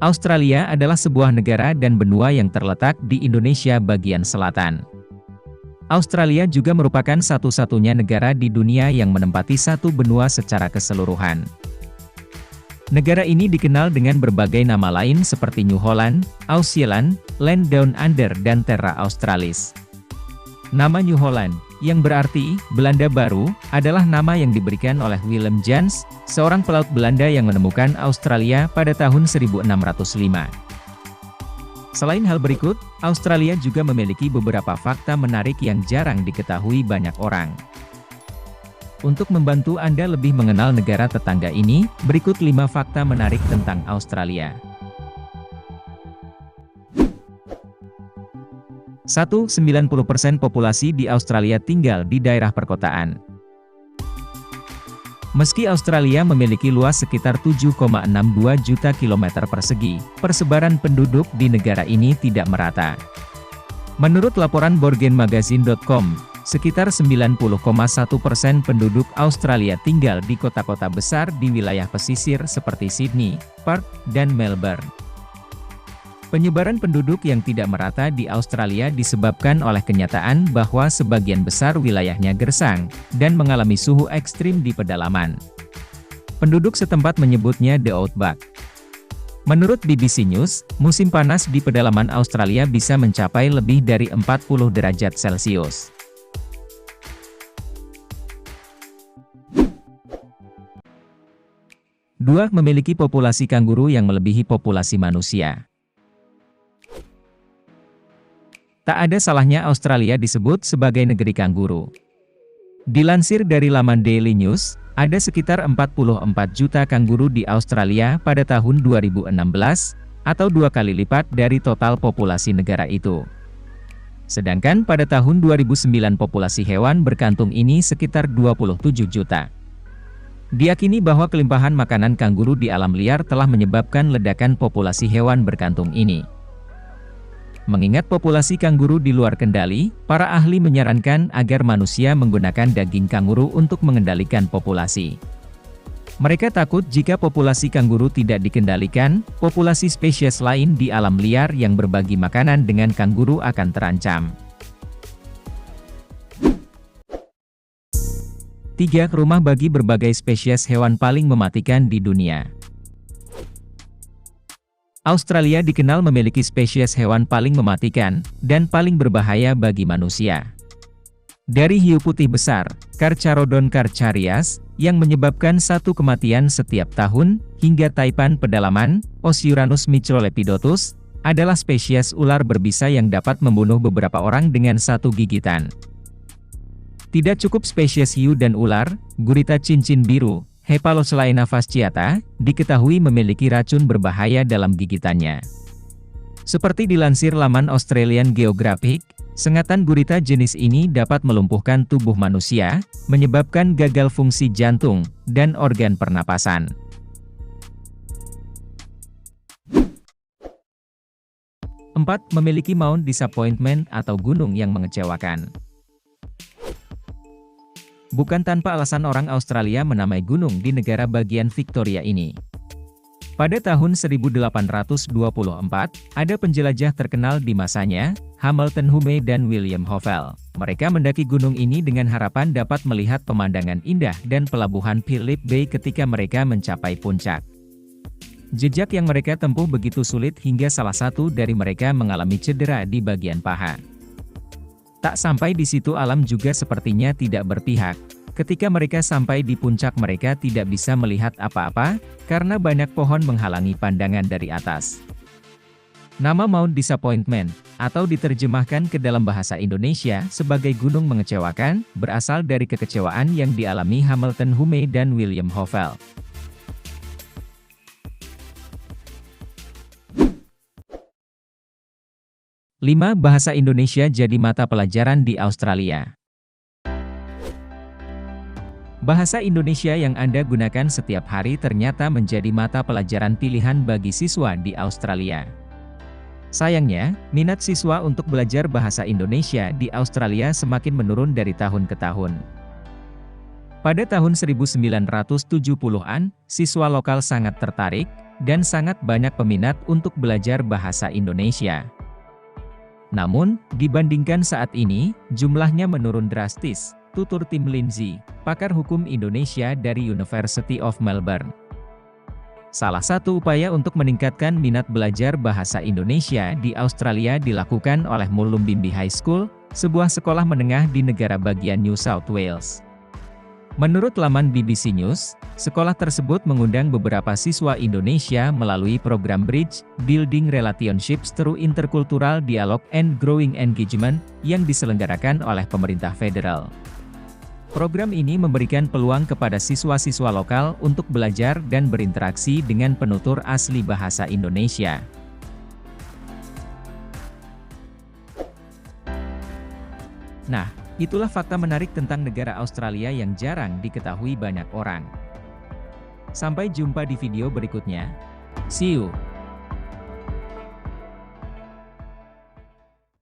Australia adalah sebuah negara dan benua yang terletak di Indonesia bagian selatan. Australia juga merupakan satu-satunya negara di dunia yang menempati satu benua secara keseluruhan. Negara ini dikenal dengan berbagai nama lain seperti New Holland, Ausseeland, Land Down Under dan Terra Australis. Nama New Holland, yang berarti Belanda Baru, adalah nama yang diberikan oleh Willem Jansz, seorang pelaut Belanda yang menemukan Australia pada tahun 1605. Selain hal berikut, Australia juga memiliki beberapa fakta menarik yang jarang diketahui banyak orang. Untuk membantu Anda lebih mengenal negara tetangga ini, berikut 5 fakta menarik tentang Australia. 1. 90% populasi di Australia tinggal di daerah perkotaan. Meski Australia memiliki luas sekitar 7,62 juta kilometer persegi, persebaran penduduk di negara ini tidak merata. Menurut laporan Borgenmagazine.com, sekitar 90,1% penduduk Australia tinggal di kota-kota besar di wilayah pesisir seperti Sydney, Perth, dan Melbourne. Penyebaran penduduk yang tidak merata di Australia disebabkan oleh kenyataan bahwa sebagian besar wilayahnya gersang, dan mengalami suhu ekstrim di pedalaman. Penduduk setempat menyebutnya The Outback. Menurut BBC News, musim panas di pedalaman Australia bisa mencapai lebih dari 40 derajat Celcius. Dua, memiliki populasi kanguru yang melebihi populasi manusia. Tak ada salahnya Australia disebut sebagai negeri kanguru. Dilansir dari laman Daily News, ada sekitar 44 juta kanguru di Australia pada tahun 2016, atau 2 kali lipat dari total populasi negara itu. Sedangkan pada tahun 2009 populasi hewan berkantung ini sekitar 27 juta. Diakini bahwa kelimpahan makanan kanguru di alam liar telah menyebabkan ledakan populasi hewan berkantung ini. Mengingat populasi kanguru di luar kendali, para ahli menyarankan agar manusia menggunakan daging kanguru untuk mengendalikan populasi. Mereka takut jika populasi kanguru tidak dikendalikan, populasi spesies lain di alam liar yang berbagi makanan dengan kanguru akan terancam. 3. Rumah bagi berbagai spesies hewan paling mematikan di dunia. Australia dikenal memiliki spesies hewan paling mematikan, dan paling berbahaya bagi manusia. Dari hiu putih besar, Carcharodon carcharias, yang menyebabkan 1 kematian setiap tahun, hingga taipan pedalaman, Osyuranus microlepidotus, adalah spesies ular berbisa yang dapat membunuh beberapa orang dengan 1 gigitan. Tidak cukup spesies hiu dan ular, gurita cincin biru, Hepalocelaena fasciata, diketahui memiliki racun berbahaya dalam gigitannya. Seperti dilansir laman Australian Geographic, sengatan gurita jenis ini dapat melumpuhkan tubuh manusia, menyebabkan gagal fungsi jantung, dan organ pernapasan. 4. Memiliki Mount Disappointment atau gunung yang mengecewakan. Bukan tanpa alasan orang Australia menamai gunung di negara bagian Victoria ini. Pada tahun 1824, ada penjelajah terkenal di masanya, Hamilton Hume dan William Hovell. Mereka mendaki gunung ini dengan harapan dapat melihat pemandangan indah dan pelabuhan Phillip Bay ketika mereka mencapai puncak. Jejak yang mereka tempuh begitu sulit hingga salah satu dari mereka mengalami cedera di bagian paha. Tak sampai di situ alam juga sepertinya tidak berpihak. Ketika mereka sampai di puncak mereka tidak bisa melihat apa-apa, karena banyak pohon menghalangi pandangan dari atas. Nama Mount Disappointment, atau diterjemahkan ke dalam bahasa Indonesia sebagai gunung mengecewakan, berasal dari kekecewaan yang dialami Hamilton Hume dan William Hovell. Lima, bahasa Indonesia jadi mata pelajaran di Australia. Bahasa Indonesia yang Anda gunakan setiap hari ternyata menjadi mata pelajaran pilihan bagi siswa di Australia. Sayangnya, minat siswa untuk belajar bahasa Indonesia di Australia semakin menurun dari tahun ke tahun. Pada tahun 1970-an, siswa lokal sangat tertarik, dan sangat banyak peminat untuk belajar bahasa Indonesia. Namun, dibandingkan saat ini, jumlahnya menurun drastis, tutur Tim Lindsay, pakar hukum Indonesia dari University of Melbourne. Salah satu upaya untuk meningkatkan minat belajar bahasa Indonesia di Australia dilakukan oleh Mullumbimby High School, sebuah sekolah menengah di negara bagian New South Wales. Menurut laman BBC News, sekolah tersebut mengundang beberapa siswa Indonesia melalui program Bridge, Building Relationships Through Intercultural Dialogue and Growing Engagement, yang diselenggarakan oleh pemerintah federal. Program ini memberikan peluang kepada siswa-siswa lokal untuk belajar dan berinteraksi dengan penutur asli bahasa Indonesia. Nah, itulah fakta menarik tentang negara Australia yang jarang diketahui banyak orang. Sampai jumpa di video berikutnya. See you!